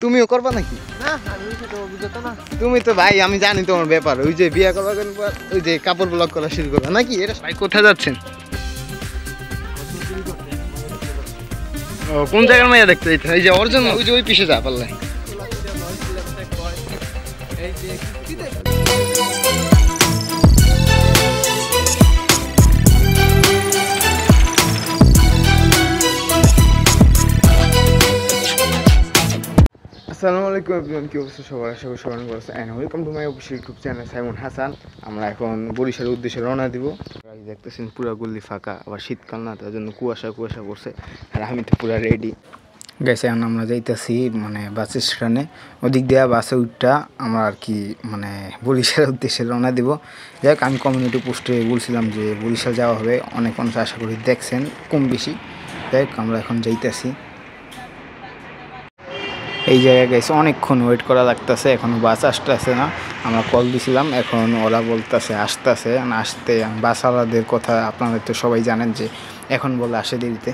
তুমিও করবা নাকি? না আমি সেটা অভিজ্ঞতা না। তুমি তো ভাই আমি জানি তোমার ব্যাপার, ওই যে বিয়ে করবার পর ওই যে কাপড় ব্লক করা শুরু করবা নাকি? এটা ভাই কোথায় যাচ্ছেন? ও কোন জায়গার মেয়ে দেখতে যাইতে? এই যে ওর জন্য ওই যে ওই পিছে যা পারলে। আসসালামু আলাইকুম এভরিওয়ান, কি অবস্থা সবার? আশা করি সবাই ভালো আছেন and welcome to my official YouTube channel Saimon Hasan. আমরা এখন বরিশালের উদ্দেশ্যে রওনা দিব। দেখতেছেন পুরো গলি ফাঁকা, আবার শীতকাল না, তার জন্য কুয়াশা কুয়াশা পড়ছে আর আমি তো পুরো রেডি। গেছে এখন আমরা যাইতেছি মানে বাস স্ট্যান্ডে, ওদিক দিয়ে বাসে উঠটা আমরা আর কি মানে বরিশালের উদ্দেশ্যে রওনা দিব। যাই হোক, আমি কমিউনিটি পোস্টে বলছিলাম যে বরিশাল যাওয়া হবে, অনেক মানুষ আশা করি দেখছেন কম বেশি। যাই হোক, আমরা এখন যাইতেছি। এই জায়গায় গেছে অনেকক্ষণ ওয়েট করা লাগতেছে, এখনও বাস আসতেছে না। আমরা কল দিছিলাম, এখন ওরা বলতেছে আসতেছে না। আসতে বাসওয়ালাদের কথা আপনারা তো সবাই জানেন যে এখন বলে আসে দেরিতে।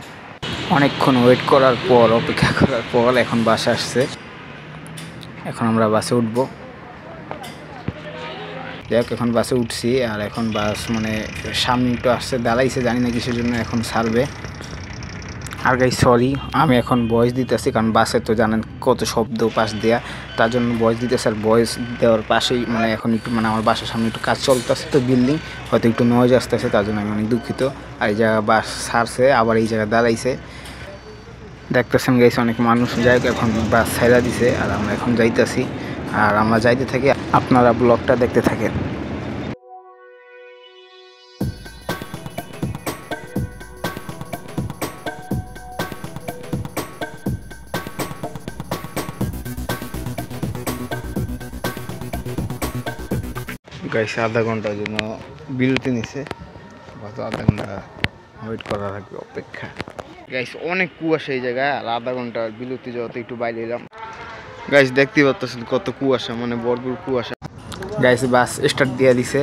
অনেকক্ষণ ওয়েট করার পর, অপেক্ষা করার পর এখন বাস আসছে। এখন আমরা বাসে উঠব। যাই এখন বাসে উঠছি, আর এখন বাস মানে সামনে একটু আসছে, দাঁড়াইছে, জানি না কিসের জন্য, এখন ছাড়বে। আর গাই সরি, আমি এখন ভয়েস দিতেছি কারণ বাসে তো জানেন কত শব্দ পাশ দেওয়া, তার জন্য ভয়েস দিতেছে। আর ভয়েস দেওয়ার পাশেই মানে এখন একটু মানে আমার বাসার সামনে একটু কাজ চলতেছে, তো বিল্ডিং হয়তো একটু নয়েজ আসতেছে, তার জন্য আমি অনেক দুঃখিত। আর এই জায়গা বাস ছাড়ছে, আবার এই জায়গায় দাঁড়াইছে, দেখতেছেন গাইছে অনেক মানুষ। যাই হোক, এখন বাস ছাইড়া দিছে আর আমরা এখন যাইতেছি। আর আমরা যাইতে থাকি, আপনারা ব্লগটা দেখতে থাকেন। গাইছে আধা ঘন্টার জন্য বিরতি নিছে, গত আধা ঘন্টা ওয়েট করা লাগবে, অপেক্ষা। গাইস অনেক কুয়াশা এই জায়গায়, আর আধা ঘন্টা বিরতি যাওয়াতে একটু বাইরে এলাম। গাইস দেখতে পাচ্ছেন কত কুয়াশা, মানে ভরপুর কুয়াশা। গাইস বাস স্টার্ট দিয়ে দিছে,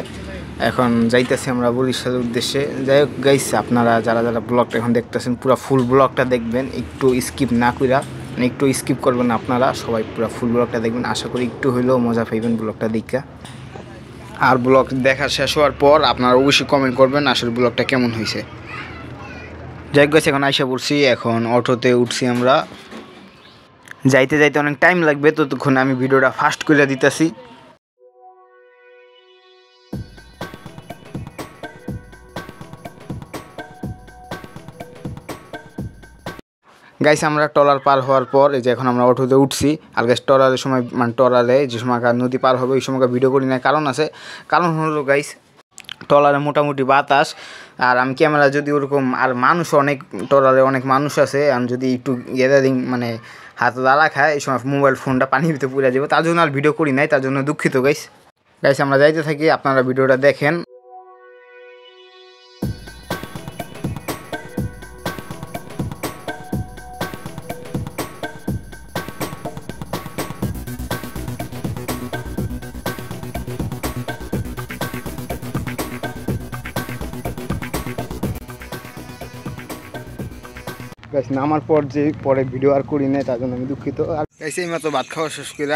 এখন যাইতেছি আমরা বরিশালের উদ্দেশ্যে। যাই হোক গাইস, আপনারা যারা যারা ব্লগটা এখন দেখতেছেন পুরো ফুল ব্লগটা দেখবেন, একটু স্কিপ না কইরা, মানে একটু স্কিপ করবেন না, আপনারা সবাই পুরো ফুল ব্লগটা দেখবেন। আশা করি একটু হইলেও মজা পাইবেন ব্লগটা দেখা। আর ব্লগ দেখা শেষ হওয়ার পর আপনারা অবশ্যই কমেন্ট করবেন আসলে ব্লগটা কেমন হয়েছে। যাই হোক, এখন আইসা পড়ছি, এখন অটোতে উঠছি আমরা। যাইতে যাইতে অনেক টাইম লাগবে, ততক্ষণ আমি ভিডিওটা ফাস্ট করে দিতেছি। গাইস আমরা ট্রলার পার হওয়ার পর এই যে এখন আমরা অটোতে উঠছি। আর গাইস ট্রলারের সময় মানে ট্রলারে যে সময় নদী পার হবে ওই সময় ভিডিও করি না, কারণ আছে। কারণ হলো গাইস, ট্রলারে মোটামুটি বাতাস, আর আমি ক্যামেরা যদি ওরকম, আর মানুষ অনেক, ট্রলারে অনেক মানুষ আছে, আমি যদি একটু গ্যাদারিং মানে হাত লালা খায়, এই সময় মোবাইল ফোনটা পানির ভিতরে পুড়ে যাবে, তার জন্য আর ভিডিও করি নাই, তার জন্য দুঃখিত গাইস। গাইস আমরা যাইতে থাকি, আপনারা ভিডিওটা দেখেন। গাইস নামার পর যে পরে ভিডিও আর করি নাই, তার জন্য আমি দুঃখিত। আর গাইস এই মাত্র ভাত খাওয়া শেষ করে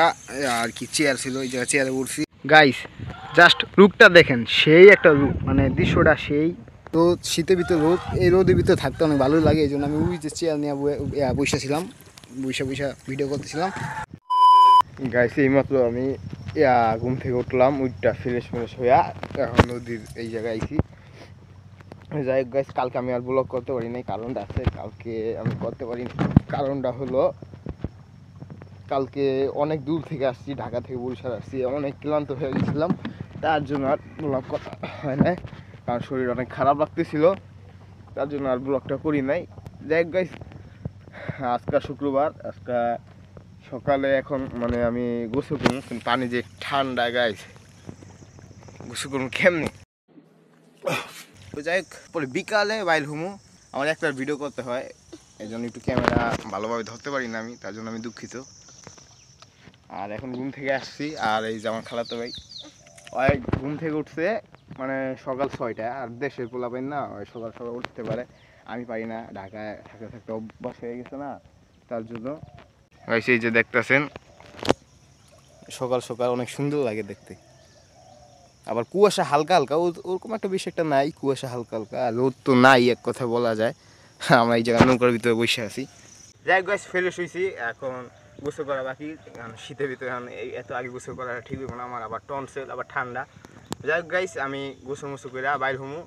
আর কি চেয়ার ছিল, ওই জায়গায় চেয়ারে উঠছি। গাইস জাস্ট লুকটা দেখেন, সেই একটা লুক, মানে দৃশ্যটা সেই। তো শীতের ভিতরে রোদ, এই রোদের ভিতরে থাকতে অনেক ভালোই লাগে, এই জন্য আমি ওই যে চেয়ার নিয়ে বসেছিলাম, বসে ভিডিও করতেছিলাম। গাইস এই মাত্র আমি ঘুম থেকে উঠলাম, উইটটা ফ্রেশ হইয়া এখন নদীর এই জায়গায় আইছি। যাই হোক গাইস, কালকে আমি আর ব্লগ করতে পারি নাই, কারণটা আছে, কালকে আমি করতে পারি। কারণটা হলো কালকে অনেক দূর থেকে আসছি, ঢাকা থেকে বরিশাল আসছি, অনেক ক্লান্ত হয়ে গেছিলাম, তার জন্য আর ব্লগ করা হয় নাই, কারণ শরীর অনেক খারাপ লাগতেছিল, তার জন্য আর ব্লগটা করি নাই। যাই হোক গাইস, আজকে শুক্রবার, আজকে সকালে এখন মানে আমি গোসল করবো, কিন্তু পানি যে ঠান্ডা গাইস, গোসল করবো কেমনি। তো যাই হোক, পরে বিকালে বাইল হুমু, আমার একটা ভিডিও করতে হয়, এই জন্য একটু ক্যামেরা ভালোভাবে ধরতে পারি না আমি, তার জন্য আমি দুঃখিত। আর এখন ঘুম থেকে আসছি, আর এই যে আমার খালাতো ভাই, ওই ঘুম থেকে উঠছে মানে সকাল 6টায়, আর দেশের পোলাপাইন না, ওই সকাল সকাল উঠতে পারে, আমি পারি না, ঢাকায় থাকতে থাকতে অভ্যাস হয়ে গেছে না, তার জন্য গাইস এই যে দেখতেছেন সকাল সকাল অনেক সুন্দর লাগে দেখতে, আবার কুয়াশা হালকা হালকা, ওরকম একটা বেশি একটা নাই, কুয়াশা হালকা হালকা, আর রোদ তো নাই এক কথা বলা যায়। আমরা এই জায়গায় নৌকার ভিতরে বসে আছি। যাই গাছ ফ্রেশ হয়েছি, এখন গোসল করা বাকি। শীতের ভিতরে এখন এত আগে গোসল করা ঠিক হবে না, আমার আবার টনসেল আবার ঠান্ডা। যাই গাইস আমি গোসল মোসল করে বাইর হমু,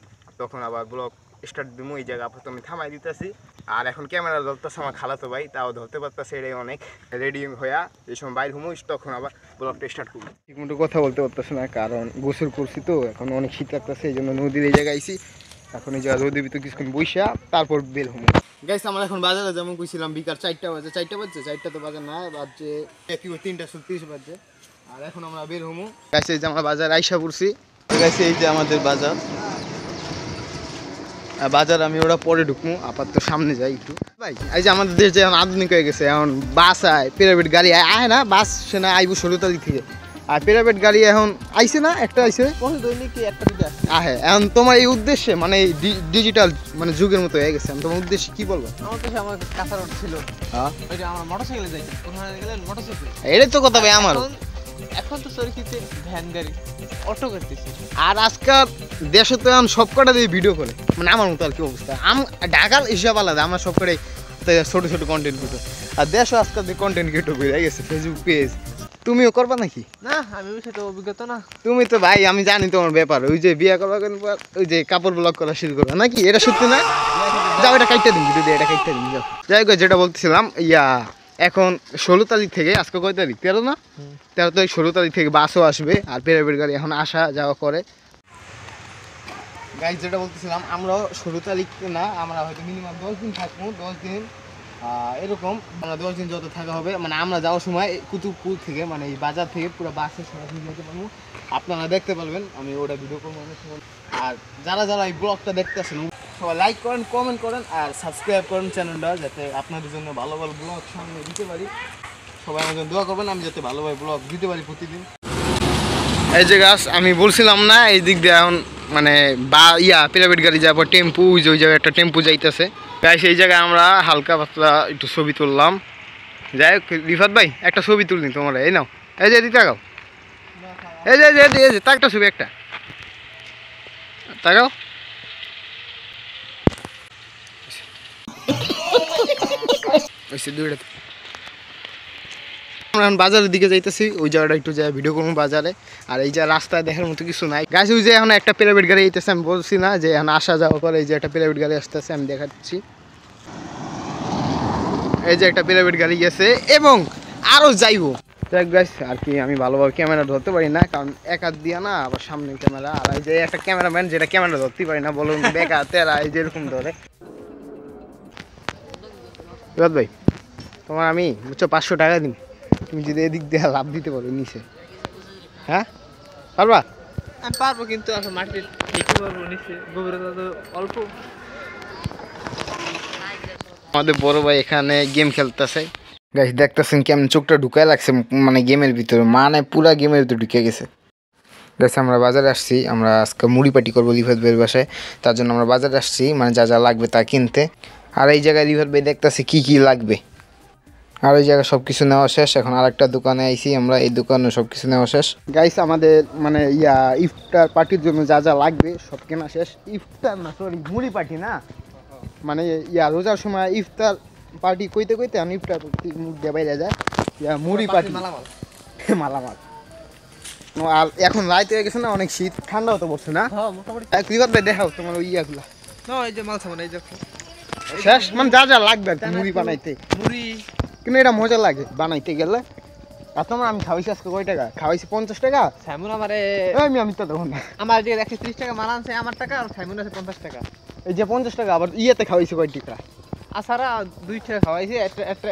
তখন আবার ব্লগ স্টার্ট দিবো। এই জায়গা আপাতত আমি থামাই দিতেছি। আর এখন ক্যামেরা ধরতেছে আমার খালাতো ভাই, তাও ধরতে পারতেছে, এটাই অনেক। রেডি হইয়া এই সময় বাইর হমু, তখন আবার ব্লগটা স্টার্ট করবো। ঠিকমতো কথা বলতে পারতেছে না, কারণ গোসল করছি তো, এখন অনেক শীত লাগতেছে, এই জন্য নদীর এই জায়গায় আইছি। এখন এই জায়গা রোদের ভিতরে কিছুক্ষণ বইসা তারপর বের হমু। গাইস আমরা এখন বাজারে যেমন কইছিলাম বিকাল 4টা বাজে, 4টা তো বাজে না, বাজে 3:30 বাজে। আর এখন আমরা বের হমু। গাইস এই যে আমরা বাজার আইসা পড়ছি। গাইস এই যে আমাদের বাজার, বাজার আমি ওরা পরে ঢুকবো, আপাতত সামনে যাই একটু। ভাই এই যে আমাদের দেশ যে এখন আধুনিক হয়ে গেছে, এখন বাস আয়, প্রাইভেট গাড়ি আয় না, বাস সে না আইবো 16 তারিখ থেকে, আর প্রাইভেট গাড়ি এখন আইছে না, একটা আইছে আহে। এখন তোমার এই উদ্দেশ্যে মানে ডিজিটাল মানে যুগের মতো হয়ে গেছে, তোমার উদ্দেশ্যে কি বলবো? আমার কাঁচা রোড ছিল, ওই যে আমরা মোটরসাইকেলে যাইতাম, কোথায় গেলেন মোটরসাইকেল, এটাই তো কথা ভাই আমার। এখন তো চরকিতে ভ্যান গাড়ি অটো করতেছি। আর আজকাল দেশে তো এখন সব কটা দিয়ে ভিডিও করে, মানে আমার মতো আর কি অবস্থা। ঢাকার হিসাব আলাদা, আমরা সব কটাই ছোট ছোট কন্টেন্ট ভিডিও, আর দেশও আজকাল কন্টেন্ট ক্রিয়েটর হয়ে গেছে, ফেসবুক পেজ। তুমিও করবা নাকি? না আমি ওই সাথে অভিজ্ঞতা না। তুমি তো ভাই আমি জানি তোমার ব্যাপার, ওই যে বিয়ে করবা ওই যে কাপড় ব্লগ করা শুরু করবা নাকি, এটা সত্যি না? যাও এটা কাইটটা দিন, ভিডিও দিয়ে এটা কাইটটা দিন যাও। যাই হোক যেটা বলতেছিলাম, এখন 16 তারিখ থেকে, আজকে কয় তারিখ? 13 না? 13 তারিখ, 16 তারিখ থেকে বাসও আসবে, আর প্রাইভেট গাড়ি এখন আসা যাওয়া করে। গাইজ যেটা বলতেছিলাম, আমরাও 16 তারিখ না, আমরা হয়তো মিনিমাম 10 দিন থাকবো, 10 দিন এরকম। আমরা 10 দিন যত থাকা হবে, মানে আমরা যাওয়ার সময় কুতুবপুর থেকে, মানে এই বাজার থেকে পুরো বাসে সরাসরি যেতে পারবো, আপনারা দেখতে পারবেন, আমি ওটা ভিডিও করবো অনেক সময়। আর যারা যারা এই ব্লগটা দেখতেছেন সবাই লাইক করেন, কমেন্ট করেন, আর সাবস্ক্রাইব করেন চ্যানেলটা, যাতে আপনাদের জন্য ভালো ভালো ব্লগ সামনে দিতে পারি। সবাই আমার জন্য দোয়া করবেন, আমি যাতে ভালো ভালো ব্লগ দিতে পারি প্রতিদিন। এই যে গাছ আমি বলছিলাম না, এই দিক দিয়ে এখন মানে প্রাইভেট গাড়ি যাওয়ার পর টেম্পু, ওই জায়গায় একটা টেম্পু যাইতেছে। তাই সেই জায়গায় আমরা হালকা পাতলা একটু ছবি তুললাম। যাই হোক রিফাত ভাই একটা ছবি তুলনি তোমরা, এই নাও, এই যে দিতে তাকাও, এই যে তাকটা ছবি একটা তাকাও। আমরা এখন বাজারের দিকে যাইতেছি, ওই জায়গাটা একটু যাই ভিডিও করবো বাজারে। আর এই যে রাস্তায় দেখার মতো কিছু নাই গাছ, ওই যে এখন একটা প্রাইভেট গাড়ি আইতেছে, আমি বলছি না যে এখন আসা যাওয়া করে, এই যে একটা প্রাইভেট গাড়ি আসতেছে, আমি দেখাচ্ছি। এই যে একটা প্রাইভেট গাড়ি গেছে এবং আরও যাইবো। দেখ গাইস আর কি আমি ভালোভাবে ক্যামেরা ধরতে পারি না, কারণ এক হাত দিয়া না, আবার সামনে ক্যামেরা, আর এই যে একটা ক্যামেরাম্যান যেটা ক্যামেরা ধরতে পারি না, বলুন বেকা তেরা এই যে এরকম ধরে। রিফাত ভাই তোমার আমি বুঝছো 500 টাকা দিন, তুমি যদি এদিক দিয়ে লাভ দিতে পারো নিচে, হ্যাঁ পারবা? আমি পারবো, কিন্তু এখন মাটির দেখতে পারবো নিচে, গভীরতা তো অল্প। আমাদের বড় ভাই এখানে গেম খেলতেছে গাইস, দেখতেছেন কেমন চোখটা ঢুকায় লাগছে মানে গেমের ভিতরে, মানে পুরা গেমের ভিতরে ঢুকে গেছে। গাইস আমরা বাজারে আসছি, আমরা আজকে মুড়ি পাটি করবো রিফাত ভাইয়ের বাসায়, তার জন্য আমরা বাজারে আসছি, মানে যা যা লাগবে তা কিনতে। আর এই জায়গায় রিফাত ভাই দেখতেছে কি কি লাগবে, আর এই জায়গায় সব কিছু নেওয়া শেষ। এখন আরেকটা দোকানে আইছি আমরা, এই দোকানে সব কিছু নেওয়া শেষ। গাইস আমাদের মানে ইফতার পার্টির জন্য যা যা লাগবে সব কেনা শেষ। ইফতার না সরি, মুড়ি পার্টি না, মানে রোজার সময় ইফতার পার্টি কইতে কইতে আমি ইফতার মুখ দিয়ে বাইরে যায়, মুড়ি পার্টি মালামাল। আর এখন রাইতে হয়ে গেছে না, অনেক শীত, ঠান্ডাও তো পড়ছে না। রিফাত ভাই দেখাও তোমার ওই ইয়াগুলা, এই যে মাল সামান, এই যে শেষ মানে যা যা লাগবে আর কি মুড়ি বানাইতে, মুড়ি। কিন্তু এটা মজা লাগে বানাইতে গেলে। আর তোমার আমি খাওয়াইছি আজকে কয় টাকা খাওয়াইছি? 50 টাকা। সাইমন আমারে আমি তো তখন আমার যে 130 টাকা মাল আনছে আমার টাকা, আর সাইমন আছে 50 টাকা। এই যে 50 টাকা আবার ইয়েতে খাওয়াইছি কয় টাকা? আসারা 2 টাকা খাওয়াইছে, একটা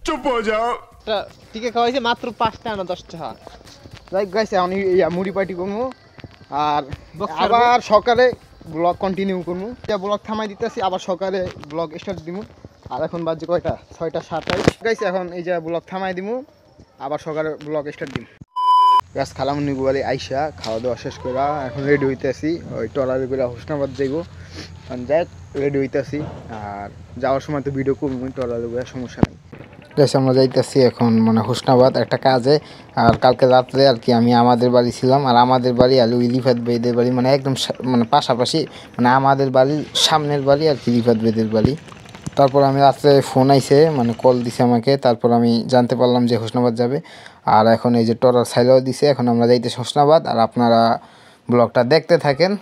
চুপ হয়ে যাও, একটা টিকে খাওয়াইছে মাত্র 5 টাকা না 10 টাকা। লাইক গাইস আমি মুড়ি পার্টি করবো, আর আবার সকালে ব্লগ কন্টিনিউ করবো। ব্লগ থামাই দিতেছি, আবার সকালে ব্লগ স্টার্ট দিব। আর এখন বাজে কয়টা? 6:27 গাইস। এখন এই যে ব্লগ থামাই দিব, আবার সকালে ব্লগ স্টার্ট দিব। গাছ খালামুনি গুয়ালি আইসা খাওয়া দাওয়া শেষ করে এখন রেডি হইতেছি, ওই ট্রলারে করে হোসনাবাদ যাইব। যাই রেডি হইতেছি, আর যাওয়ার সময় তো ভিডিও করবো ট্রলারে করে, সমস্যা নেই। গাইস আমরা যাইতেছি এখন মানে হোসনাবাদ একটা কাজে। আর কালকে রাত্রে আর কি আমি আমাদের বাড়ি ছিলাম, আর আমাদের বাড়ি আর ওই রিফাত ভাইদের বাড়ি মানে একদম মানে পাশাপাশি, মানে আমাদের বাড়ির সামনের বাড়ি আর কি রিফাত ভাইদের বাড়ি। তারপর আমি রাত্রে ফোন আইছে, মানে কল দিছে আমাকে, তারপর আমি জানতে পারলাম যে হোসনাবাদ যাবে। আর এখন এই যে টরার সাইলেও দিছে, এখন আমরা যাইতেছি হোসনাবাদ। আর আপনারা ব্লগটা দেখতে থাকেন।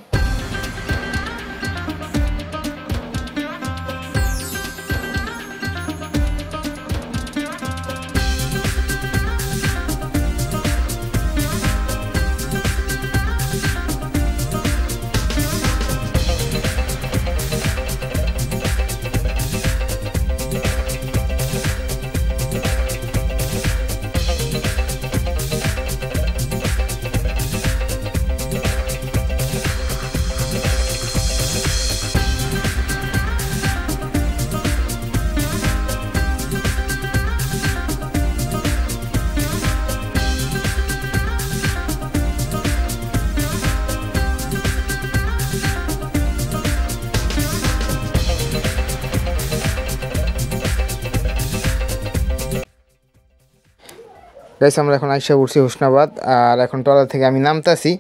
গাইস আমরা এখন আইসা উঠছি হোসনাবাদ। আর এখন ট্রলার থেকে আমি নামতাছি।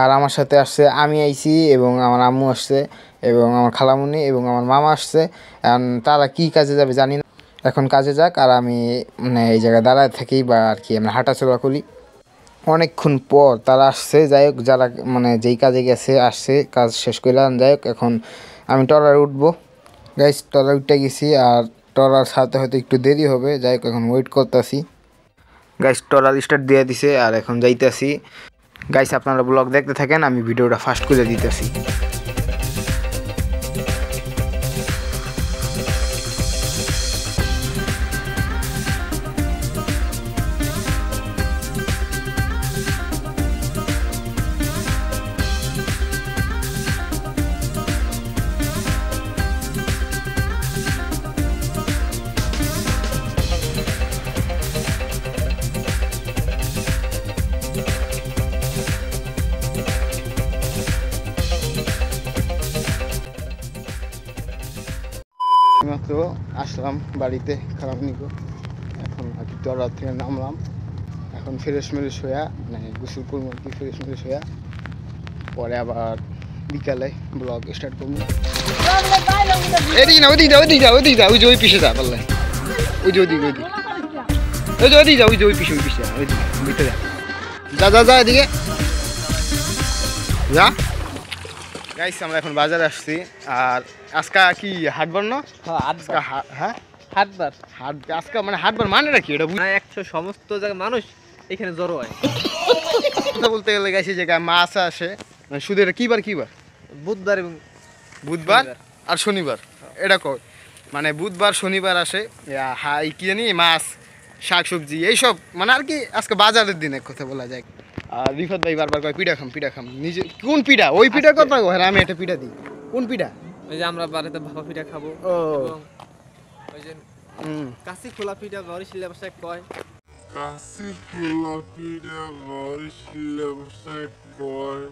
আর আমার সাথে আসছে, আমি আইছি এবং আমার আম্মু আসছে এবং আমার খালামুনি এবং আমার মামা আসছে। এখন তারা কি কাজে যাবে জানি না, এখন কাজে যাক। আর আমি মানে এই জায়গায় দাঁড়ায় থাকি বা আর কি আমরা হাঁটাচলা করি। অনেকক্ষণ পর তারা আসছে, যাই হোক যারা মানে যেই কাজে গেছে আসছে, কাজ শেষ করলাম। যাই হোক এখন আমি ট্রলারে উঠবো। গাইস ট্রলার উঠতে গেছি, আর ট্রলার সাথে হয়তো একটু দেরি হবে। যাই হোক এখন ওয়েট করতেছি। গাইস ট্রলার স্টার্ট দিয়ে দিছে আর এখন যাইতেছি। গাইস আপনারা ব্লগ দেখতে থাকেন, আমি ভিডিওটা ফাস্ট করে দিতেছি। মাত্র আসলাম বাড়িতে খালামনিকো, এখন আর কি ট্রলার থেকে নামলাম। এখন ফ্রেশ মেরেশ হইয়া মানে গোসল করবো আর কি, ফ্রেশ মেরেশ হইয়া পরে আবার বিকালে ব্লগ স্টার্ট করবো। এদিকে না, ওইদিকে যা, ওইদিকে যা, ওইদিকে যা, ওই যে ওই পিসে যা পারলে, ওই যে ওইদিকে, ওইদিকে ওই যে ওইদিকে যা, ওই যে ওই পিসে, ওই পিসে ওইদিকে ভিতরে যা, যা যা এদিকে যা। গাইস আমরা এখন বাজারে আসছি। আর আজকে কি হাটবার না? হ্যাঁ হাটবার হাট আজকে মানে হাটবার মানে নাকি এটা না, 100 সমস্ত জায়গায় মানুষ এখানে জড়ো হয়। কথা বলতে গেলে গাইস এই জায়গায় মাছ আসে মানে শুধু এটা কিবার কিবার বুধবার এবং বুধবার আর শনিবার, এটা কর মানে বুধবার শনিবার আসে হাই কি জানি মাছ শাকসবজি এইসব মানে আর কি আজকে বাজারের দিন এক কথা বলা যায়। আর রিফাত ভাই বারবার কয় পিঠা খাম নিজে কোন পিঠা, ওই পিঠা কথা কয় আমি একটা পিঠা দিই। কোন পিঠা? ওই যে আমরা বাড়িতে ভাপা পিঠা খাবো। ও ওই যে কাশি খোলা পিঠা বরিশালের ভাষায় কয় কাশি খোলা পিঠা বরিশালের ভাষায় কয়।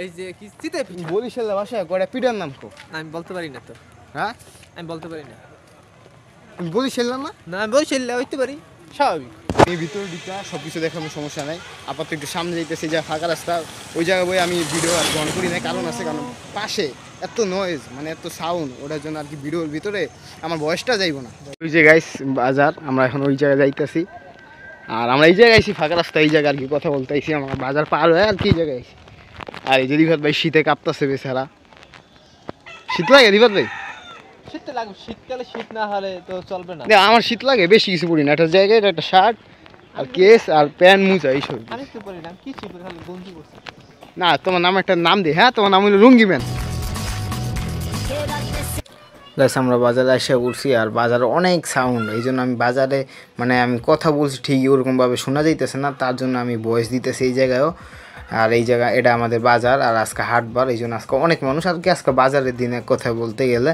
এই যে কি চিতই পিঠা বরিশালের ভাষায় কয়টা পিঠার নাম কো? আমি বলতে পারি না তো। হ্যাঁ আমি বলতে পারি না। বরিশাল না? না আমি বরিশালে হইতে পারি, স্বাভাবিক। এই ভিতরের দিকটা সব কিছু দেখানোর সমস্যা নাই। আপাতত একটু সামনে যাইতেছি, যা ফাঁকা রাস্তা ওই জায়গায় বই আমি ভিডিও আর অন করি না, কারণ আছে কারণ পাশে এত নয়েজ মানে এত সাউন্ড, ওটার জন্য আর কি ভিডিওর ভিতরে আমার ভয়েসটা যাইব না। ওই যে গাইস বাজার, আমরা এখন ওই জায়গায় যাইতেছি। আর আমরা এই জায়গায় আইছি ফাঁকা রাস্তা, এই জায়গায় আর কি কথা বলতে আইছি। আমরা বাজার পার হয়ে আর কি এই জায়গায় আইছি। আর এই যে রিফাত ভাই শীতে কাঁপতেছে বেচারা। শীত লাগে রিফাত ভাই? শীত লাগবে, শীতকালে শীত না হলে তো চলবে না। আমার শীত লাগে, বেশি কিছু পড়ি না, একটা জায়গায় একটা শার্ট আর কেস আর প্যান্ট মোজা এইসব। আমি তো পরি না, কি ছিল খালি গঞ্জি পরছি। না তোমার নাম একটা নাম দে, হ্যাঁ তোমার নাম হলো রুঙ্গি ম্যান। গাইস আমরা বাজারে এসে উঠছি, আর বাজারে অনেক সাউন্ড, এই জন্য আমি বাজারে মানে আমি কথা বলছি ঠিকই ওরকমভাবে শোনা যাইতেছে না, তার জন্য আমি ভয়েস দিতেছি এই জায়গায়ও। আর এই জায়গা এটা আমাদের বাজার, আর আজকে হাটবার, এই জন্য আজকে অনেক মানুষ আর কি আজকে বাজারের দিনে কথা বলতে গেলে।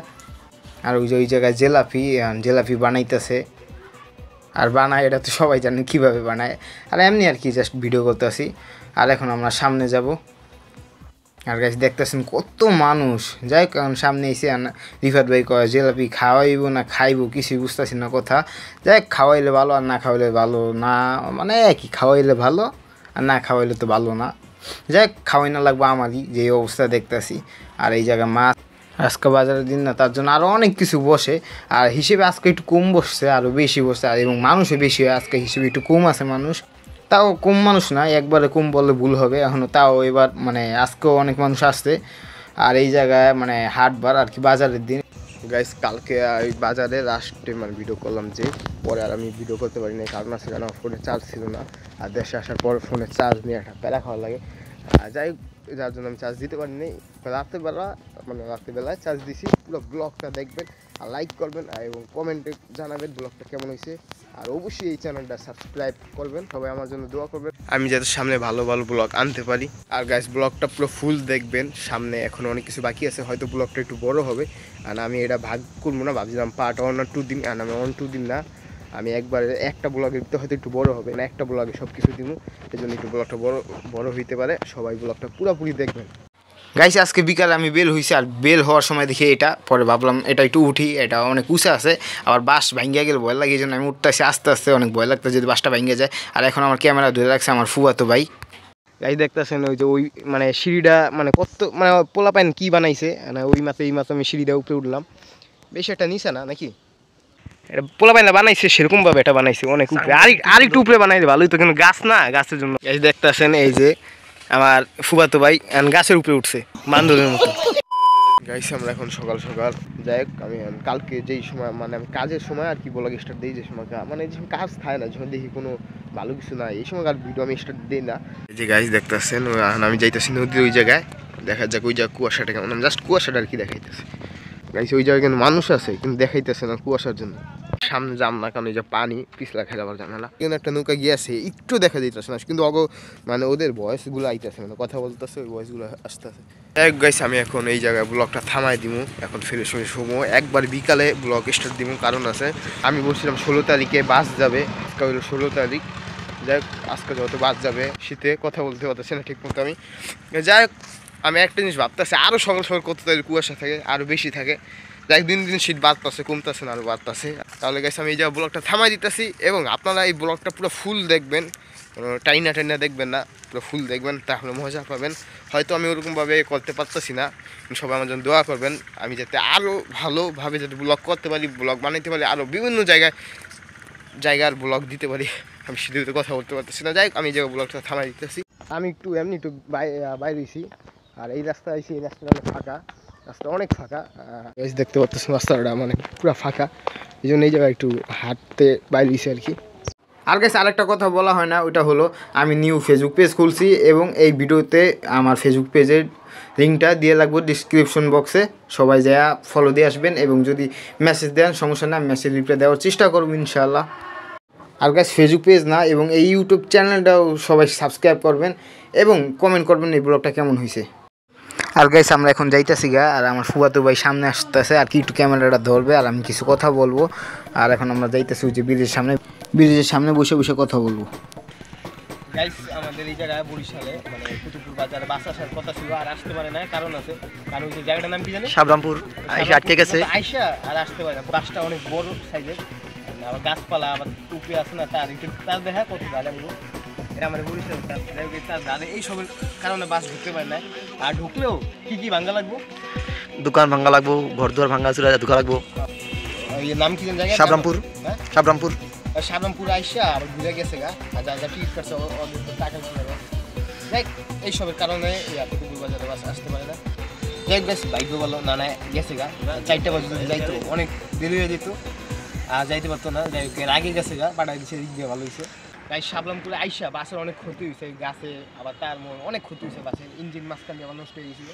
আর ওই যে ওই জায়গায় জিলাপি বানাইতেছে, আর বানায় এটা তো সবাই জানে কীভাবে বানায়। আর এমনি আর কি জাস্ট ভিডিও করতে আসি। আর এখন আমরা সামনে যাব। আর গাইস দেখতেছেন কত মানুষ, যাই কারণ সামনে এসে রিফাত ভাই কয় জিলাপি খাওয়াইবো না খাইবো কিছুই বুঝতেছি না কথা। যাই খাওয়াইলে ভালো আর না খাওয়াইলে ভালো না, মানে একই, খাওয়াইলে ভালো আর না খাওয়াইলে তো ভালো না। যাই খাওয়াই না লাগবো আমারই, যে অবস্থা দেখতেছি। আর এই জায়গায় মাছ আজকে বাজারের দিন না, তার জন্য আরও অনেক কিছু বসে। আর হিসেবে আজকে একটু কম বসছে, আরও বেশি বসছে, আর এবং মানুষও বেশি হয় আজকে, হিসেবে একটু কম আছে মানুষ। তাও কম মানুষ না, একবারে কম বললে ভুল হবে এখনও, তাও এবার মানে আজকেও অনেক মানুষ আসছে। আর এই জায়গায় মানে হাটবার আর কি, বাজারের দিন। গাইস কালকে ওই বাজারে লাস্টে মানে ভিডিও করলাম, যে পরে আর আমি ভিডিও করতে পারি না, কারণ আছে কেন ফোনে চার্জ ছিল না। আর দেশে আসার পর ফোনে চার্জ নিয়ে একটা প্যারা খাওয়া লাগে, যাই যার জন্য আমি চার্জ দিতে পারিনি। রাত্রেবেলায় চার্জ দিছি। পুরো ব্লগটা দেখবেন আর লাইক করবেন এবং কমেন্টে জানাবেন ব্লগটা কেমন হয়েছে। আর অবশ্যই এই চ্যানেলটা সাবস্ক্রাইব করবেন, সবাই আমার জন্য দোয়া করবেন, আমি যাতে সামনে ভালো ভালো ব্লগ আনতে পারি। আর গাইস ব্লগটা পুরো ফুল দেখবেন, সামনে এখন অনেক কিছু বাকি আছে, হয়তো ব্লগটা একটু বড় হবে। আর আমি এটা ভাগ করবো না, ভাবছিলাম পার্ট 1 আর 2 দিন, আর আমি 1-2 দিন না, আমি একবারে একটা ব্লগের তো হয়তো একটু বড় হবে না, একটা ব্লগে সব কিছু দিব, এই জন্য একটু ব্লগটা বড় হইতে পারে। সবাই ব্লগটা পুরোপুরি দেখবেন। গাইছে আজকে বিকালে আমি বেল হয়েছি, আর বেল হওয়ার সময় দেখি এটা, পরে ভাবলাম এটা একটু উঠি, এটা অনেক উঁচা আছে, আবার বাস ভাঙ্গিয়া গেলে ভয় লাগে, এই জন্য আমি উঠতেছি আস্তে আস্তে, অনেক ভয় লাগতো যদি বাসটা ভাঙ্গে যায়। আর এখন আমার ক্যামেরা ধরে রাখছে আমার ফুয়াতো ভাই। গাইস দেখতেছেন ওই যে ওই মানে সিঁড়িটা মানে কত মানে পোলা পাইন কী বানাইছে, মানে ওই মাত্র এই মাত্র আমি সিঁড়িটা উপরে উঠলাম, বেশি একটা নিচে না নাকি, এটা পোলা পাইনা বানাইছে সেরকমভাবে, এটা বানাইছে অনেক উপরে, আর একটু উপরে বানাইলে ভালোই তো, কিন্তু গাছ না, গাছের জন্য। গাইস দেখতেছেন এই যে আমার ফুফাতো ভাই গাছের উপরে উঠছে বান্দরের মতো। গাইস আমরা এখন সকাল সকাল, যাই হোক আমি কালকে যেই সময় মানে আমি কাজের সময় আর কি ব্লগ স্টার্ট দিই, যে সময় মানে যে কাজ থাকে না, যখন দেখি কোনো ভালো কিছু নাই, এই সময় আর ভিডিও আমি স্টার্ট দিই না। এই যে গাইস দেখতেছেন আমি যাইতেছি নদীর ওই জায়গায়, দেখা যাক ওই জায়গায় কুয়াশাটা কেমন, আমি জাস্ট কুয়াশাটা আর কি দেখাইতেছি। গাইস ওই জায়গায় কিন্তু মানুষ আছে, কিন্তু দেখাইতেছে না কুয়াশার জন্য। সামনে যাম না, কারণ এই যে পানি পিছলা খেয়ে যাবার জানালা, কিন্তু একটা নৌকা গিয়েছে, একটু দেখা যাইতেছে না, কিন্তু মানে ওদের ভয়েসগুলো আইতেছে, মানে কথা বলতেছে, ওই ভয়েসগুলো আসতেছে। এক গাইস আমি এখন এই জায়গায় ব্লগটা থামাই দিব, এখন ফিরে সময় একবার বিকালে ব্লগ স্টার্ট দিব, কারণ আছে আমি বলছিলাম 16 তারিখে বাস যাবে, আজকে হলো 16 তারিখ, যাই হোক আজকে যত বাস যাবে, শীতে কথা বলতে পারতেছি না ঠিক মতো আমি। যাই হোক আমি একটা জিনিস ভাবতেছি, আরও সকাল সকাল কত তারিখ কুয়াশা থাকে, আরও বেশি থাকে, যাই দিন দিন শীত বাড়তেছে, কমতেছে না, আরও বাড়তেছে। তাহলে গেছে আমি এই জায়গায় ব্লগটা থামাই দিতেছি, এবং আপনারা এই ব্লগটা পুরো ফুল দেখবেন, টাইনা দেখবেন না, পুরো ফুল দেখবেন, তাহলে মজা পাবেন। হয়তো আমি ওরকমভাবে করতে পারতেছি না, সবাই আমার জন্য দোয়া করবেন, আমি যাতে আরও ভালোভাবে যাতে ব্লগ করতে পারি, ব্লগ বানাইতে পারি, আরও বিভিন্ন জায়গার ব্লগ দিতে পারি। আমি সিঁড়িতে কথা বলতে পারতেছি না, যাই হোক আমি এই জায়গায় ব্লগটা থামাই দিতেছি। আমি এমনি একটু বাইরে হয়েছি, আর এই রাস্তা আইছি, এই রাস্তাটা অনেক ফাঁকা, রাস্তা অনেক ফাঁকা, দেখতে পাচ্ছেন রাস্তাটা মানে পুরো ফাঁকা, এই জন্য এই জায়গায় একটু হাঁটতে বাইরে হয়েছি আর কি। আর কাছে আরেকটা কথা বলা হয় না, ওইটা হলো আমি নিউ ফেসবুক পেজ খুলছি, এবং এই ভিডিওতে আমার ফেসবুক পেজের লিঙ্কটা দিয়ে লাগবো ডিসক্রিপশন বক্সে, সবাই যা ফলো দিয়ে আসবেন, এবং যদি মেসেজ দেন সমস্যা না, মেসেজ রিপ্লাই দেওয়ার চেষ্টা করবো ইনশাআল্লাহ। আর গাছ ফেসবুক পেজ না, এবং এই ইউটিউব চ্যানেলটাও সবাই সাবস্ক্রাইব করবেন এবং কমেন্ট করবেন এই ব্লগটা কেমন হয়েছে। আর গাইস আমরা এখন যাইতেছি গা, আর আমার ফুয়াতো ভাই সামনে আসতেছে, আর কি একটু ক্যামেরাটা ধরবে, আর আমি কিছু কথা বলবো। আর এখন আমরা যাইতেছি ওই যে ব্রিজের সামনে বসে বসে কথা বলবো। গাইস আমাদের এই জায়গায় বরিশালে মানে কুতুবপুর বাজারে বাস আসার কথা ছিল, আর আসতে পারে না, কারণ আছে, কারণ ওই যে জায়গাটার নাম কি জানেন, সাবরামপুর, আইসা আটকে গেছে, আইসা আর আসতে পারে না, বাসটা অনেক বড় সাইজের, আবার গাছপালা আবার টুপি আছে না, তার দেখা কত গাড়ি এটা আমার বরিশাল তার এইসবের কারণে বাস ঢুকতে পারে না। আর ঢুকলেও কি ভাঙ্গা লাগবো, দোকান ভাঙ্গা লাগবো, ঘর দুয়ার ভাঙ্গা চুরা ঢুকা লাগবো। নাম কি জায়গা, সাবরামপুর আইসা আবার ঘুরে গেছে গা, আর যা টিকিট কাটছে টাকা দেখ, এইসবের কারণে কুতুবপুর বাজারে বাস আসতে পারে না। যাই বেশ ভাগ্য বলো, না গেছে গা, 4টা বাজে যদি যাইতো অনেক দেরি হয়ে যেত, আর যাইতে পারতো না, যাই হোক আগে গেছে গা, পাঠাই দিচ্ছে, দিক দিয়ে ভালো হয়েছে। তাই সাবরামপুরে আইসা বাসের অনেক ক্ষতি হয়েছে, গাছে আবার তার অনেক ক্ষতি হয়েছে, বাসের ইঞ্জিন মাঝখান দিয়ে আবার নষ্ট হয়ে গেছিলো।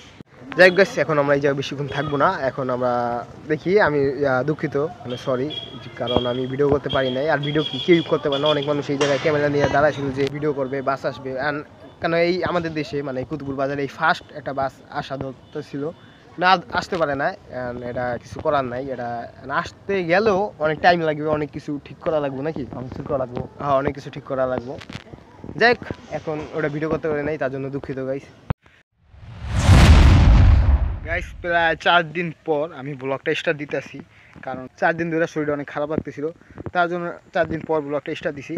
যাই হোক এখন আমরা এই জায়গায় বেশিক্ষণ থাকবো না, এখন আমরা দেখি, আমি দুঃখিত মানে সরি, কারণ আমি ভিডিও করতে পারি নাই, আর ভিডিও কেউ করতে পারে না, অনেক মানুষ এই জায়গায় ক্যামেরা নিয়ে দাঁড়াইছিল যে ভিডিও করবে, বাস আসবে, কেন এই আমাদের দেশে মানে কুতুবপুর বাজারে এই ফার্স্ট একটা বাস আসা দরকার ছিল না, আসতে পারে না, এটা কিছু করার নাই, এটা আসতে গেলেও অনেক টাইম লাগবে, অনেক কিছু ঠিক করা লাগবে নাকি, হ্যাঁ অনেক কিছু ঠিক করা লাগবে। যাই হোক এখন ওটা ভিডিও করতে পারে নাই, তার জন্য দুঃখিত গাইস। গাইস প্রায় 4 দিন পর আমি ব্লগটা স্টার্ট দিতেছি, কারণ 4 দিন ধরে শরীরটা অনেক খারাপ লাগতেছিল, তার জন্য 4 দিন পর ব্লগটা স্টার্ট দিছি।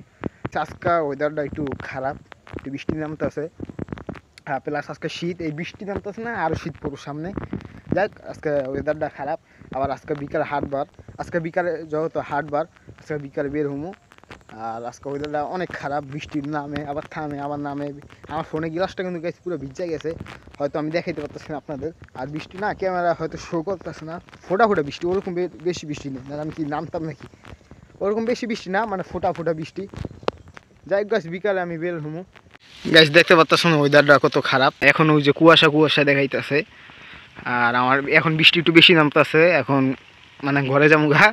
আজকে ওয়েদারটা একটু খারাপ, একটু বৃষ্টি নামতেছে, প্লাস আজকে শীত, এই বৃষ্টি নামতেছে না আরও শীত পড়ুর সামনে। যাক আজকে ওয়েদারটা খারাপ, আবার আজকে বিকালে হাটবার, আজকে বিকালে যেহেতু হাটবার আজকে বিকালে বের হমু। আর আজকে ওয়েদারটা অনেক খারাপ, বৃষ্টির নামে আবার থামে আবার নামে। আমার ফোনে গ্লাসটা কিন্তু গাইস পুরো ভিজে গেছে, হয়তো আমি দেখাইতে পারতেছি না আপনাদের। আর বৃষ্টি না, ক্যামেরা হয়তো শো করতেছে না, ফোটা ফোটা বৃষ্টি, ওরকম বেশি বৃষ্টি নেই, না আমি কি নামতাম নাকি, ওরকম বেশি বৃষ্টি না, মানে ফোটা ফোটা বৃষ্টি। যাই গাছ বিকালে আমি বের হমু। গাছ দেখতে পারতেছেন ওয়েদারটা কত খারাপ, এখন ওই যে কুয়াশা কুয়াশা দেখাইতেছে। আর আমার এখন বৃষ্টি একটু বেশি নামতেছে, এখন মানে ঘরে যাবো ঘা,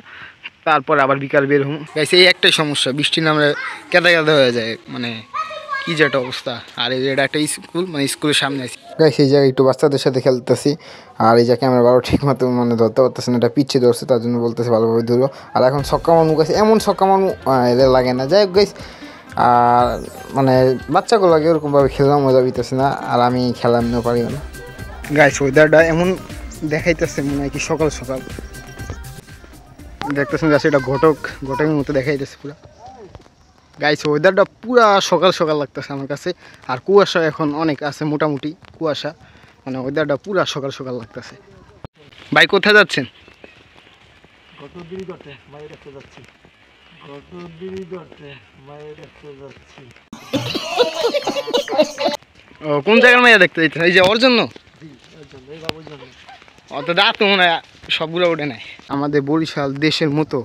তারপর আবার বিকাল বের হবো। গাইছে এই একটাই সমস্যা, বৃষ্টি নামলে কেঁদা কেঁদা হয়ে যায়, মানে কি যে একটা অবস্থা। আর এটা একটা স্কুল, মানে স্কুলের সামনে আছি গাইছে, এই জায়গায় একটু বাচ্চাদের সাথে খেলতেছি। আর এই যে ক্যামেরা ভালো ঠিক মতো মানে ধরতে পারতেছে না, এটা পিছিয়ে ধরছে, তার জন্য বলতেছে ভালোভাবে ধরো। আর এখন ছক্কা মানু গাইছে, এমন ছক্কা মানু এদের লাগে না। যাই হোক গাইস, আর মানে বাচ্চাগুলো লাগে ওরকমভাবে খেললাম, মজা পেতেছে না, আর আমি খেলা এমনিও পারি না। গাইস ওয়েদারটা এমন দেখাইতেছে মনে হয় কি সকাল সকাল দেখতেছেন গাছ, এটা ঘটকের মতো দেখাইতেছে পুরো। গাইস ওয়েদারটা পুরা সকাল সকাল লাগতেছে আমার কাছে, আর কুয়াশা এখন অনেক আছে, মোটামুটি কুয়াশা, মানে ওয়েদারটা পুরা সকাল সকাল লাগতেছে। ভাই কোথায় যাচ্ছেন? ও কোন জায়গার মাইয়া দেখতে যাইতেছে? এই যে ওর জন্য অত দাঁত তো মনে হয় সবগুলো ওঠে নাই। আমাদের বরিশাল দেশের মতো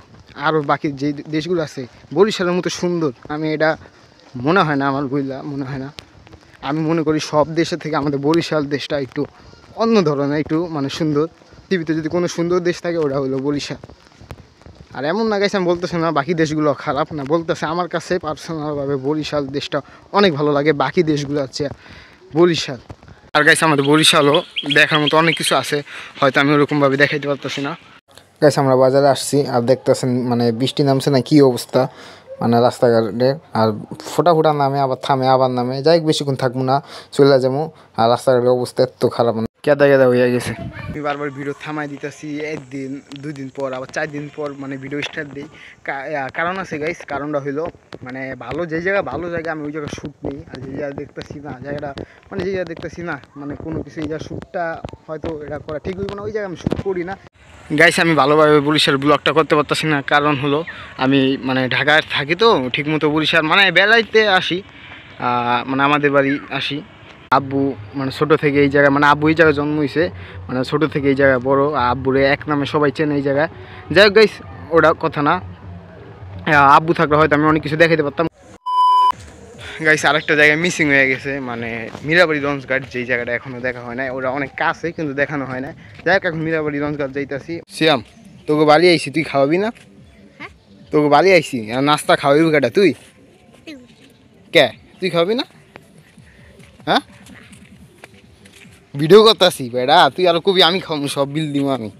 আরও বাকি যে দেশগুলো আছে বরিশালের মতো সুন্দর আমি এটা মনে হয় না, আমার বুঝলা মনে হয় না। আমি মনে করি সব দেশের থেকে আমাদের বরিশাল দেশটা একটু অন্য ধরনের, একটু মানে সুন্দর। পৃথিবীতে যদি কোনো সুন্দর দেশ থাকে ওটা হলো বরিশাল। আর এমন না গাইছে আমি বলতেছি না বাকি দেশগুলো খারাপ, না বলতেছে আমার কাছে পার্সোনালভাবে বরিশাল দেশটা অনেক ভালো লাগে বাকি দেশগুলো হচ্ছে বরিশাল। আর গাইছে আমাদের বরিশালও দেখার মতো অনেক কিছু আছে, হয়তো আমি ওরকমভাবে দেখাইতে পারতেছি না। গাইছে আমরা বাজারে আসছি, আর দেখতেছেন মানে বৃষ্টি নামছে না, কি অবস্থা মানে রাস্তাঘাটে, আর ফোটা ফোটা নামে আবার থামে আবার নামে। যাই হোক বেশিক্ষণ থাকবো না, চলে যাবো। আর রাস্তাঘাটের অবস্থা এত খারাপ, কেদা কেদা হয়ে গেছে। আমি বারবার ভিডিও থামাই দিতেছি, 1 দিন 2 দিন পর আবার 4 দিন পর মানে ভিডিও স্টার্ট দিই। কারণ আছে গাইস, কারণটা হলো মানে ভালো যে জায়গা ভালো জায়গা আমি ওই জায়গায় শ্যুট নিই, আর যে জায়গা দেখতেছি না জায়গাটা মানে যে জায়গা দেখতেছি না মানে কোনো কিছু এই জায়গায় শ্যুটটা হয়তো এটা করা ঠিক হইব না, ওই জায়গায় আমি শ্যুট করি না। গাইস আমি ভালোভাবে বরিশাল ব্লগটা করতে পারতেছি না, কারণ হলো আমি মানে ঢাকায় থাকি তো ঠিকমতো বরিশাল মানে বেড়াইতে আসি, মানে আমাদের বাড়ি আসি। আব্বু মানে ছোটো থেকে এই জায়গায়, মানে আব্বু এই জায়গায় জন্ম হয়েছে, মানে ছোটো থেকে এই জায়গায় বড়, আব্বুরে এক নামে সবাই চেনে এই জায়গায়। যাই হোক গাইস ওটা কথা না, আব্বু থাকলে হয়তো আমি অনেক কিছু দেখাতে পারতাম। গাইস আরেকটা জায়গায় মিসিং হয়ে গেছে, মানে মীরাবাড়ি লঞ্চঘাট, যেই জায়গাটা এখনও দেখা হয় না, ওরা অনেক কাছে কিন্তু দেখানো হয় না। যাই হোক এখন মীরাবাড়ি লঞ্চঘাট যাইতেছি। সিয়াম তোকে বাড়ি আইসি, তুই খাওয়াবি না? তোকে বাড়ি আইসি আর নাস্তা খাওয়াবি কেটা তুই? কে তুই খাওয়াবি না? হ্যাঁ ভিডিও করতেছি বেড়া, তুই আর কবি আমি খাওয়াবো, সব বিল দিব আমি।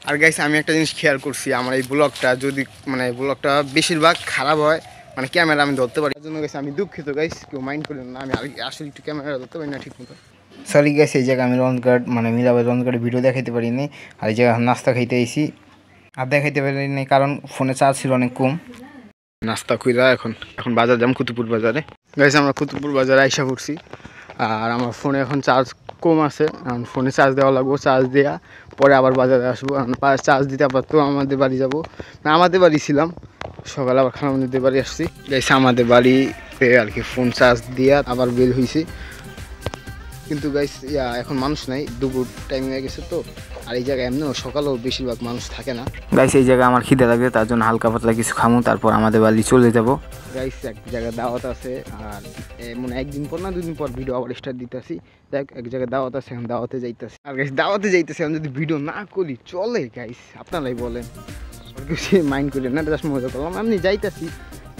আর গাইস আমি একটা জিনিস খেয়াল করছি, আমার এই ব্লগটা যদি মানে ব্লগটা বেশিরভাগ খারাপ হয়, মানে ক্যামেরা আমি ধরতে পারি, তার জন্য গাইস আমি দুঃখিত গাইস, কেউ মাইন্ড করেন না, আমি আসলে একটু ক্যামেরা ধরতে পারি না ঠিক মতো। সরি গাইস, এই জায়গায় আমি লঞ্চঘাট মানে মীরাবাড়ি লঞ্চঘাটে ভিডিও দেখাইতে পারিনি, আর এই জায়গায় নাস্তা খাইতে আইসি আর দেখাইতে পারিনি কারণ ফোনে চার্জ ছিল অনেক কম। নাস্তা খুঁজা এখন বাজার যাম, কুতুবপুর বাজারে। গাইস আমরা কুতুবপুর বাজারে আইসা পড়ছি, আর আমার ফোনে এখন চার্জ কম আছে, এখন ফোনে চার্জ দেওয়া লাগবো, চার্জ দেওয়া পরে আবার বাজারে আসবো। চার্জ দিতে আবার তো আমাদের বাড়ি যাবো, না আমাদের বাড়ি ছিলাম, সকালে আবার খালামুনিদের বাড়ি আসছি। গাইস আমাদের বাড়িতে আর কি ফোন চার্জ দিয়ে আবার বের হয়েছি, কিন্তু গাইস এখন মানুষ নাই, দুপুর টাইম হয়ে গেছে তো। আর এই জায়গায় এমনিও সকালেও বেশিরভাগ মানুষ থাকে না। গাইস এই জায়গায় আমার খিদে লাগে, তার জন্য হালকা পাতলা কিছু খামো, তারপর আমাদের বাড়ি চলে যাব। গাইস এক জায়গায় দাওয়াত আছে, আর মনে 1 দিন পর না 2 দিন পর ভিডিও আবার স্টার্ট দিতেছি। দেখ এক জায়গায় দাওয়াত আছে, এখন দাওয়াতে যাইতেছি। আর গাইস দাওয়াতে যাইতেছি, আমি যদি ভিডিও না করি চলে গাইস, আপনারাই বলেন, কিছু মাইন্ড করেন না, জাস্ট মজা করলাম। আমি যাইতেছি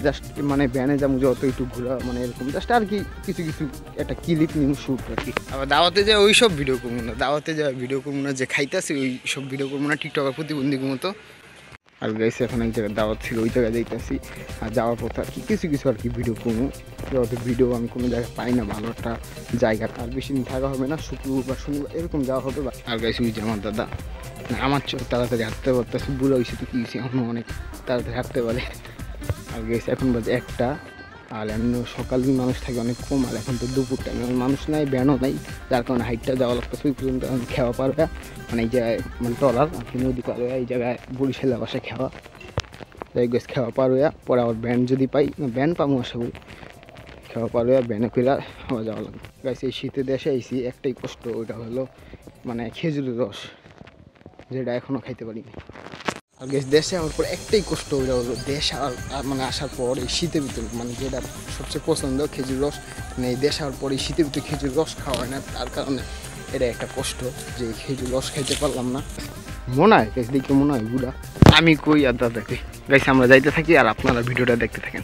জাস্ট মানে ভ্যানে যাবো, যত একটু ঘোরা মানে এরকম জাস্ট আর কি, কিছু একটা ক্লিপ নিউ শ্যুট আর কি। আবার দাওয়াতে যাওয়া ওই সব ভিডিও করবো না, দাওয়াতে যাওয়া ভিডিও করবো না, যে খাইতেছি ওই সব ভিডিও করবো না, টিকটকের প্রতিবন্ধীর মতো। আর গাইস এখন এক জায়গায় দাওয়াত ছিল, ওই জায়গায় যাইতেছি। আর যাওয়ার পথে আর কি কিছু কিছু আর কি ভিডিও করবো, ভিডিও আমি কোনো জায়গায় পাই না ভালো একটা জায়গা। আর বেশি দিন থাকা হবে না, শুক্রবার বা শনিবার এরকম যাওয়া হবে। আর গাইস ওই যে আমার দাদা, আমার চোখ তাড়াতাড়ি হাঁটতে পারতেছে, বুড়ো হয়েছে তো কি হয়েছে, এখনও অনেক তাড়াতাড়ি হাঁটতে পারে। আর গাইস এখন বাজে 1টা, আর এমনি সকালে মানুষ থাকে অনেক কম। আর এখন তো দুপুর টাইম, মানুষ নাই, ব্যানও নাই, যার কারণে হাইটটা যাওয়া লাগতেছে। ওই পর্যন্ত খেওয়া পারবে, মানে এই জায়গায় মানে টলার আর কি নদী পার হয়ে এই জায়গায় বরিশালে বাসা খেওয়া। যাই গাছ খেওয়া পার হইয়া পরে আবার ব্যান যদি পাই, ব্যান পাবো আশা করি, খেওয়া পার হইয়া ব্যানে করে আবার যাওয়া লাগবে। গাছ এই শীতে দেশে আইসি, একটাই কষ্ট, ওইটা হলো মানে খেজুরের রস, যেটা এখনও খাইতে পারিনি। আর গ্যাস দেশে আমার পর একটাই কষ্ট, ওইটা হলো দেশ মানে আসার পর এই শীতের ভিতরে মানে যেটা সবচেয়ে পছন্দ খেজুর রস, মানে এই দেশ আসার পর এই শীতের ভিতরে খেজুর রস খাওয়া হয় না, তার কারণে এটা একটা কষ্ট যে খেজুর রস খাইতে পারলাম না। মনে হয় গ্যাস দেখে মনে হয় বুড়া আমি কই আর দাদাকে। গ্যাস আমরা যাইতে থাকি আর আপনারা ভিডিওটা দেখতে থাকেন,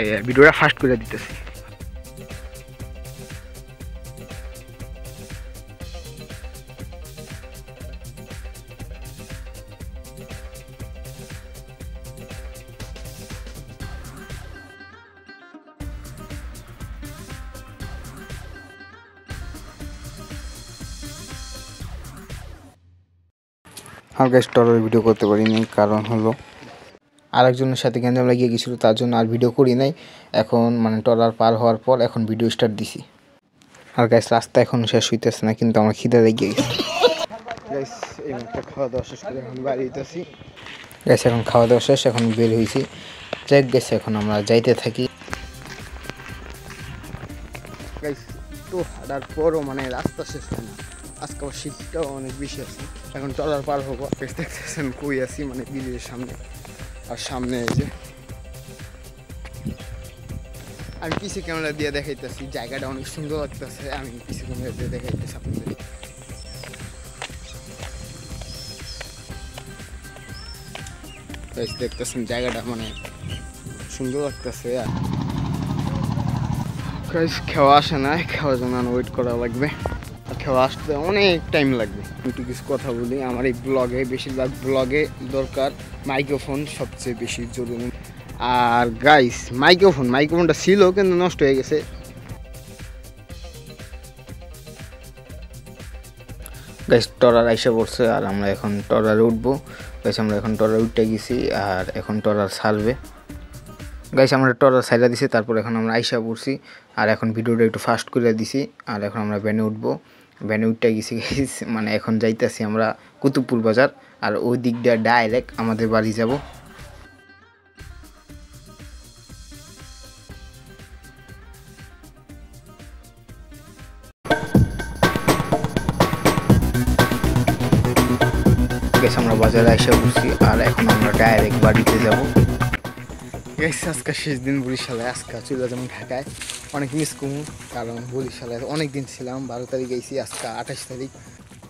এই ভিডিওটা ফাস্ট করে দিতেছি। আর গাইস টলার ভিডিও করতে পারিনি, কারণ হলো আরেকজনের সাথে গ্যাঞ্জাম লাগিয়ে গেছিলো, তার জন্য আর ভিডিও করি নাই। এখন মানে টলার পার হওয়ার পর এখন ভিডিও স্টার্ট দিছি। আর গাইস রাস্তা এখন শেষ হইতেছে না, কিন্তু আমার খিদে লেগে গেছে। গাইস এই মাত্র খাওয়া দাওয়া শেষ করে এখন বাড়ি হইতেছি। গাইস এখন খাওয়া দাওয়া শেষ, এখন বের হয়েছি। যাই গেছে এখন আমরা যাইতে থাকি। গাইস তো হাঁটার পরও মানে রাস্তা শেষ হয় না, আজকে আবার শীতটাও অনেক বেশি আছে। এখন টলার পার হবো, দেখতেছেন কই আছি, মানে বিলের সামনে। আর সামনে এই যে আমি পিছে ক্যামেরা দিয়ে দেখাইতেছি, জায়গাটা অনেক সুন্দর লাগতেছে, আমি পিছে ক্যামেরা দিয়ে দেখাইতেছি আপনাদের। দেখতেছেন জায়গাটা মানে সুন্দর লাগতেছে। আর খাওয়া আসে না, খাওয়ার জন্য ওয়েট করা লাগবে, খেওয়া আসতে অনেক টাইম লাগবে। একটু কিছু কথা বলি, আমার এই ব্লগে বেশিরভাগ ব্লগে দরকার মাইক্রোফোন, সবচেয়ে বেশি জরুরি। আর গাইস মাইক্রোফোনটা ছিল কিন্তু নষ্ট হয়ে গেছে। গাইস টরার আইসা পড়ছে, আর আমরা এখন টরারে উঠবো। গাইস আমরা এখন টরার উঠতে গেছি, আর এখন টরার ছাড়বে। গাইস আমরা টরার সাইডা দিছি, তারপর এখন আমরা আইসা পড়ছি। আর এখন ভিডিওটা একটু ফাস্ট করে দিছি, আর এখন আমরা ভ্যানে উঠবো। ভ্যানে উঠতে গেছি গাইস, মানে এখন যাইতেছি আমরা কুতুবপুর বাজার, আর ওই দিক দিয়ে ডাইরেক্ট আমাদের বাড়ি যাব। আমরা বাজারে আইসা পড়ছি, আর এখন আমরা ডাইরেক্ট বাড়িতে যাব। আজকে শেষ দিন বরিশালে, আজকে চলে যাবো ঢাকায়। অনেক মিস করবো, কারণ বরিশালে অনেক দিন ছিলাম, 12 তারিখ গেছি, আজকে 28 তারিখ।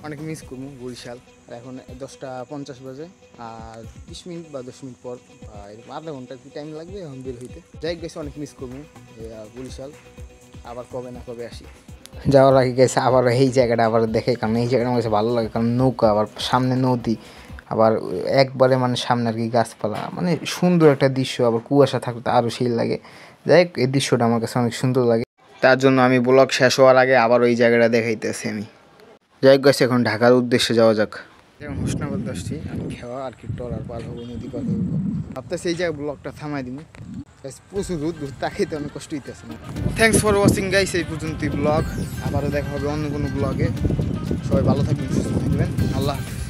অনেক মিস করবো বরিশাল। এখন 10টা 50 বাজে, আর 20 মিনিট বা 10 মিনিট পর বা এরকম আধা ঘন্টা কি টাইম লাগবে এখন বের হইতে। যাই গেছে অনেক মিস করবো বরিশাল, আবার কবে না কবে আসি। যাওয়ার আগে গেছে আবার এই জায়গাটা আবার দেখে, কারণ এই জায়গাটা আমার কাছে ভালো লাগে, কারণ নৌকা, আবার সামনে নদী, আবার একবারে মানে সামনে আর কি গাছপালা, মানে সুন্দর একটা দৃশ্য। আবার কুয়াশা থাকলে তো আরও সেই লাগে। যাই হোক এই দৃশ্যটা আমার কাছে অনেক সুন্দর লাগে, তার জন্য আমি ব্লগ শেষ হওয়ার আগে আবার ওই জায়গাটা দেখাইতেছি আমি। যাই হোক গাছ এখন ঢাকার উদ্দেশ্যে যাওয়া যাক। যেমন হোসনাবাদ আসছি, আমি খেওয়া আর কি টলার পার হবো, নদী পার হবো, ভাবতেছি এই জায়গায় ব্লগটা থামাই দিব। প্রচুর দূর তাকাইতে অনেক কষ্ট হইতেছে না। থ্যাংকস ফর ওয়াচিং গাইস, এই পর্যন্তই ব্লগ। আবারও দেখা হবে অন্য কোনো ব্লগে। সবাই ভালো থাকবেন, সুস্থ থাকবেন, আল্লাহ হাফিজ।